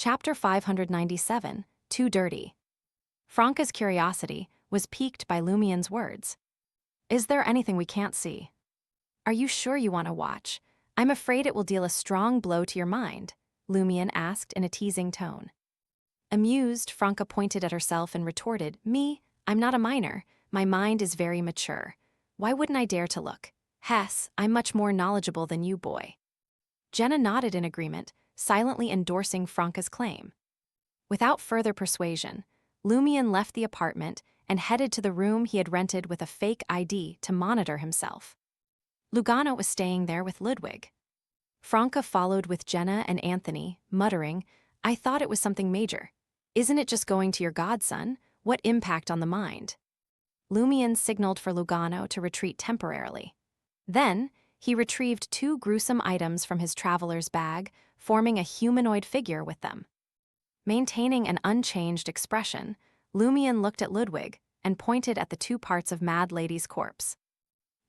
Chapter 597, Too Dirty. Franca's curiosity was piqued by Lumien's words. Is there anything we can't see? Are you sure you want to watch? I'm afraid it will deal a strong blow to your mind, Lumien asked in a teasing tone. Amused, Franca pointed at herself and retorted, Me? I'm not a minor. My mind is very mature. Why wouldn't I dare to look? Hess, I'm much more knowledgeable than you, boy. Jenna nodded in agreement, silently endorsing Franca's claim. Without further persuasion, Lumien left the apartment and headed to the room he had rented with a fake ID to monitor himself. Lugano was staying there with Ludwig. Franca followed with Jenna and Anthony, muttering, I thought it was something major. Isn't it just going to your godson? What impact on the mind? Lumien signaled for Lugano to retreat temporarily. Then, he retrieved 2 gruesome items from his traveler's bag, forming a humanoid figure with them. Maintaining an unchanged expression, Lumien looked at Ludwig and pointed at the 2 parts of Mad Lady's corpse.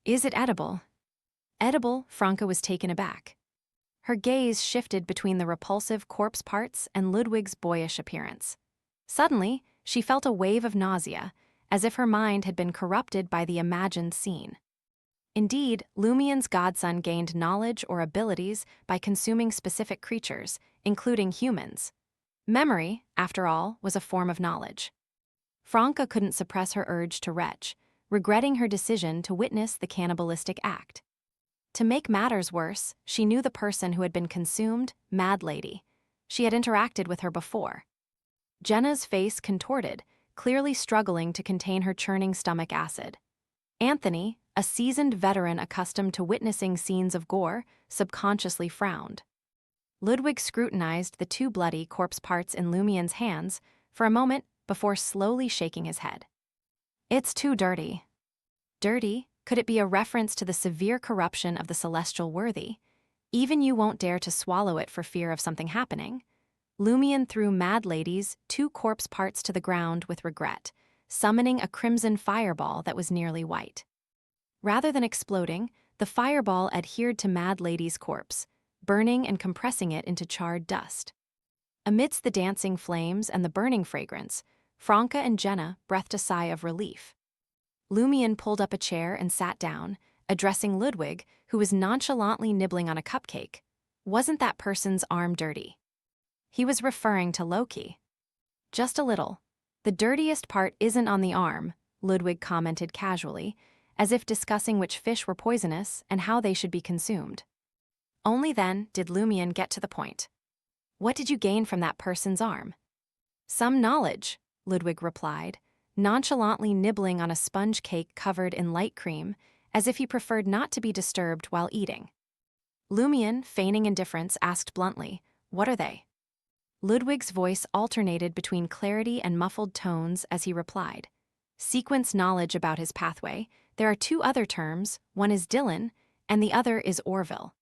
Is it edible? Edible, Franca was taken aback. Her gaze shifted between the repulsive corpse parts and Ludwig's boyish appearance. Suddenly, she felt a wave of nausea, as if her mind had been corrupted by the imagined scene. Indeed, Lumien's godson gained knowledge or abilities by consuming specific creatures, including humans. Memory, after all, was a form of knowledge. Franca couldn't suppress her urge to retch, regretting her decision to witness the cannibalistic act. To make matters worse, she knew the person who had been consumed, Mad Lady. She had interacted with her before. Jenna's face contorted, clearly struggling to contain her churning stomach acid. Anthony, a seasoned veteran accustomed to witnessing scenes of gore, subconsciously frowned. Ludwig scrutinized the 2 bloody corpse parts in Lumien's hands for a moment before slowly shaking his head. It's too dirty. Dirty? Could it be a reference to the severe corruption of the celestial worthy? Even you won't dare to swallow it for fear of something happening. Lumien threw Mad Lady's 2 corpse parts to the ground with regret, summoning a crimson fireball that was nearly white. Rather than exploding, the fireball adhered to Mad Lady's corpse, burning and compressing it into charred dust. Amidst the dancing flames and the burning fragrance, Franca and Jenna breathed a sigh of relief. Lumien pulled up a chair and sat down, addressing Ludwig, who was nonchalantly nibbling on a cupcake. Wasn't that person's arm dirty? He was referring to Loki. Just a little. The dirtiest part isn't on the arm, Ludwig commented casually, as if discussing which fish were poisonous and how they should be consumed. Only then did Lumien get to the point. What did you gain from that person's arm? Some knowledge, Ludwig replied, nonchalantly nibbling on a sponge cake covered in light cream, as if he preferred not to be disturbed while eating. Lumien, feigning indifference, asked bluntly, What are they? Ludwig's voice alternated between clarity and muffled tones as he replied. Sequence knowledge about his pathway. There are 2 other terms, one is Dylan, and the other is Orville.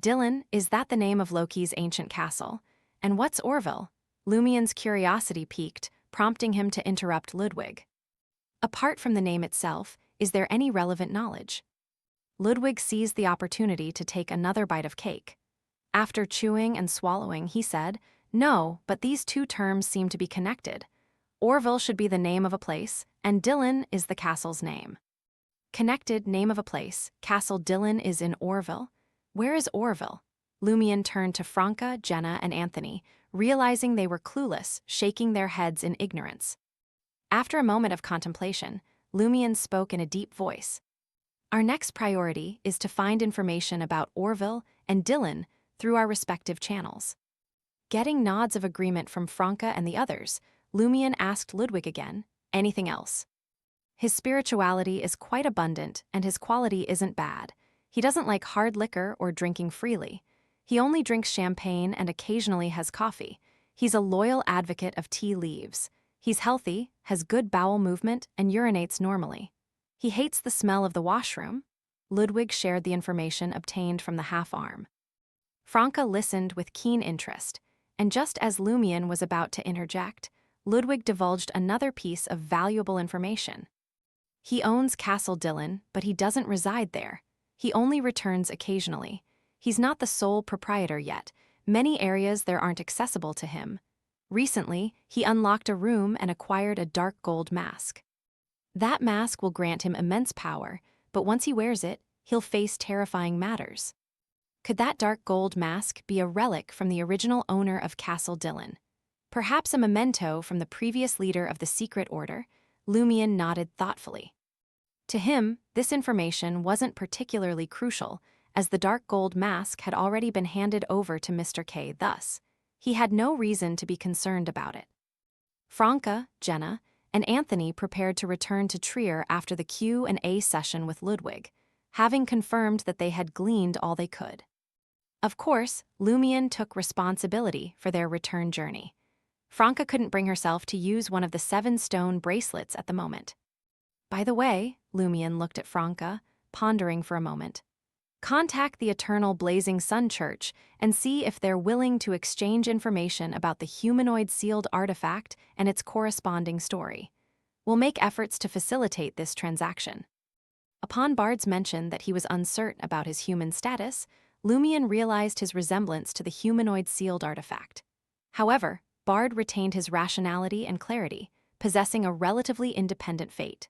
Dylan, is that the name of Loki's ancient castle? And what's Orville? Lumien's curiosity piqued, prompting him to interrupt Ludwig. Apart from the name itself, is there any relevant knowledge? Ludwig seized the opportunity to take another bite of cake. After chewing and swallowing, he said, No, but these 2 terms seem to be connected. Orville should be the name of a place, and Dylan is the castle's name. Connected, name of a place, Castle Dylan is in Orville. Where is Orville? Lumien turned to Franca, Jenna, and Anthony, realizing they were clueless, shaking their heads in ignorance. After a moment of contemplation, Lumien spoke in a deep voice. Our next priority is to find information about Orville and Dylan through our respective channels. Getting nods of agreement from Franca and the others, Lumien asked Ludwig again, Anything else? His spirituality is quite abundant and his quality isn't bad. He doesn't like hard liquor or drinking freely. He only drinks champagne and occasionally has coffee. He's a loyal advocate of tea leaves. He's healthy, has good bowel movement, and urinates normally. He hates the smell of the washroom. Ludwig shared the information obtained from the half-arm. Franca listened with keen interest, and just as Lumien was about to interject, Ludwig divulged another piece of valuable information. He owns Castle Dylan, but he doesn't reside there. He only returns occasionally. He's not the sole proprietor yet. Many areas there aren't accessible to him. Recently, he unlocked a room and acquired a dark gold mask. That mask will grant him immense power, but once he wears it, he'll face terrifying matters. Could that dark gold mask be a relic from the original owner of Castle Dillon? Perhaps a memento from the previous leader of the Secret Order? Lumion nodded thoughtfully. To him, this information wasn't particularly crucial, as the dark gold mask had already been handed over to Mr. K. Thus, he had no reason to be concerned about it. Franca, Jenna, and Anthony prepared to return to Trier after the Q&A session with Ludwig, having confirmed that they had gleaned all they could. Of course, Lumion took responsibility for their return journey. Franca couldn't bring herself to use one of the 7 stone bracelets at the moment. By the way, Lumion looked at Franca, pondering for a moment. Contact the Eternal Blazing Sun Church and see if they're willing to exchange information about the humanoid sealed artifact and its corresponding story. We'll make efforts to facilitate this transaction. Upon Bard's mention that he was uncertain about his human status, Lumion realized his resemblance to the humanoid sealed artifact. However, Bard retained his rationality and clarity, possessing a relatively independent fate.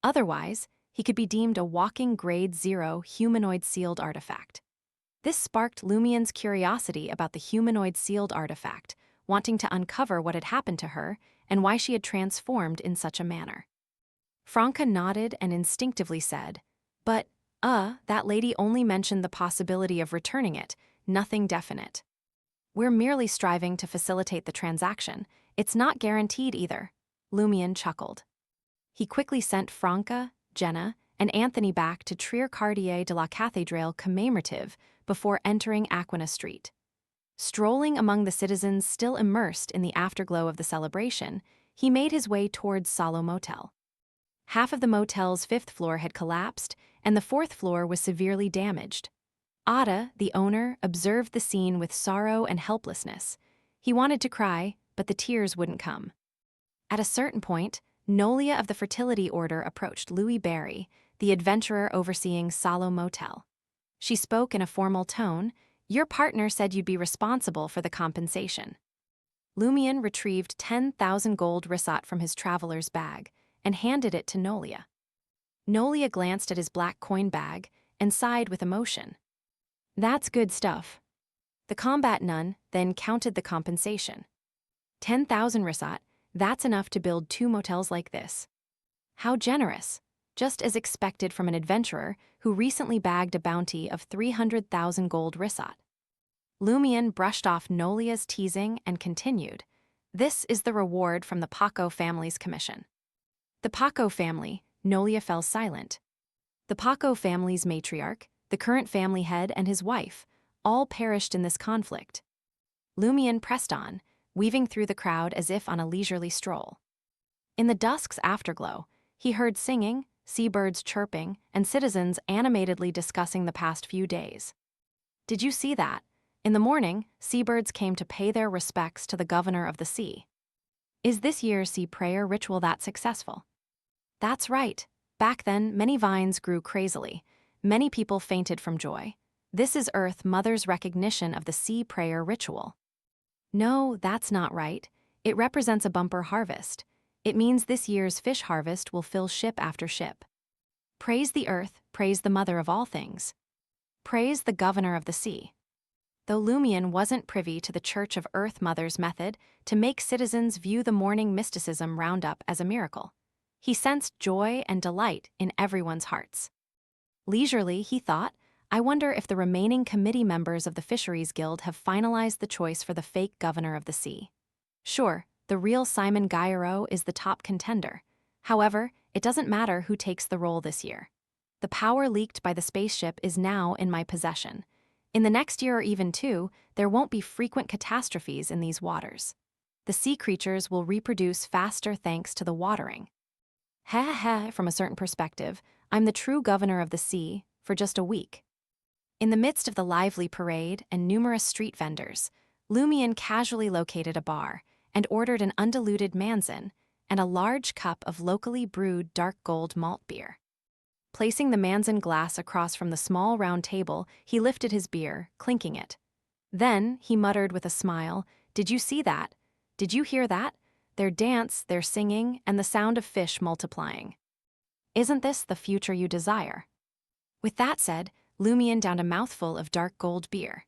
Otherwise, he could be deemed a walking Grade 0 humanoid sealed artifact. This sparked Lumion's curiosity about the humanoid sealed artifact, wanting to uncover what had happened to her and why she had transformed in such a manner. Franca nodded and instinctively said, "But, that lady only mentioned the possibility of returning it, nothing definite. We're merely striving to facilitate the transaction. It's not guaranteed either." Lumion chuckled. He quickly sent Franca, Jenna, and Anthony back to Trier Quartier de la Cathédrale commemorative before entering Aquina Street. Strolling among the citizens still immersed in the afterglow of the celebration, he made his way towards Salo Motel. Half of the motel's 5th floor had collapsed, and the 4th floor was severely damaged. Ada, the owner, observed the scene with sorrow and helplessness. He wanted to cry, but the tears wouldn't come. At a certain point, Nolia of the Fertility Order approached Louis Barry, the adventurer overseeing Salo Motel. She spoke in a formal tone. "Your partner said you'd be responsible for the compensation." Lumion retrieved 10,000 gold risat from his traveler's bag and handed it to Nolia. Nolia glanced at his black coin bag and sighed with emotion. "That's good stuff." The combat nun then counted the compensation. 10,000 risat, that's enough to build 2 motels like this. How generous, just as expected from an adventurer who recently bagged a bounty of 300,000 gold risat. Lumion brushed off Nolia's teasing and continued, "This is the reward from the Paco family's commission." The Paco family, Nolia fell silent. The Paco family's matriarch, the current family head and his wife, all perished in this conflict. Lumion pressed on, weaving through the crowd as if on a leisurely stroll. In the dusk's afterglow, he heard singing, seabirds chirping, and citizens animatedly discussing the past few days. Did you see that? In the morning, seabirds came to pay their respects to the governor of the sea. Is this year's sea prayer ritual that successful? That's right. Back then, many vines grew crazily. Many people fainted from joy. This is Earth Mother's recognition of the sea prayer ritual. No, that's not right. It represents a bumper harvest. It means this year's fish harvest will fill ship after ship. Praise the earth, praise the mother of all things. Praise the governor of the sea. Though Lumion wasn't privy to the Church of Earth Mother's method to make citizens view the morning mysticism roundup as a miracle, he sensed joy and delight in everyone's hearts. Leisurely, he thought, I wonder if the remaining committee members of the Fisheries Guild have finalized the choice for the fake governor of the sea. Sure, the real Simon Guillereau is the top contender. However, it doesn't matter who takes the role this year. The power leaked by the spaceship is now in my possession. In the next year or even 2, there won't be frequent catastrophes in these waters. The sea creatures will reproduce faster thanks to the watering. From a certain perspective, I'm the true governor of the sea for just a week. In the midst of the lively parade and numerous street vendors, Lumion casually located a bar and ordered an undiluted Manzin and a large cup of locally brewed dark gold malt beer. Placing the Manzin glass across from the small round table, he lifted his beer, clinking it. Then he muttered with a smile, "Did you see that? Did you hear that? Their dance, their singing, and the sound of fish multiplying. Isn't this the future you desire?" With that said, Lumion downed a mouthful of dark gold beer.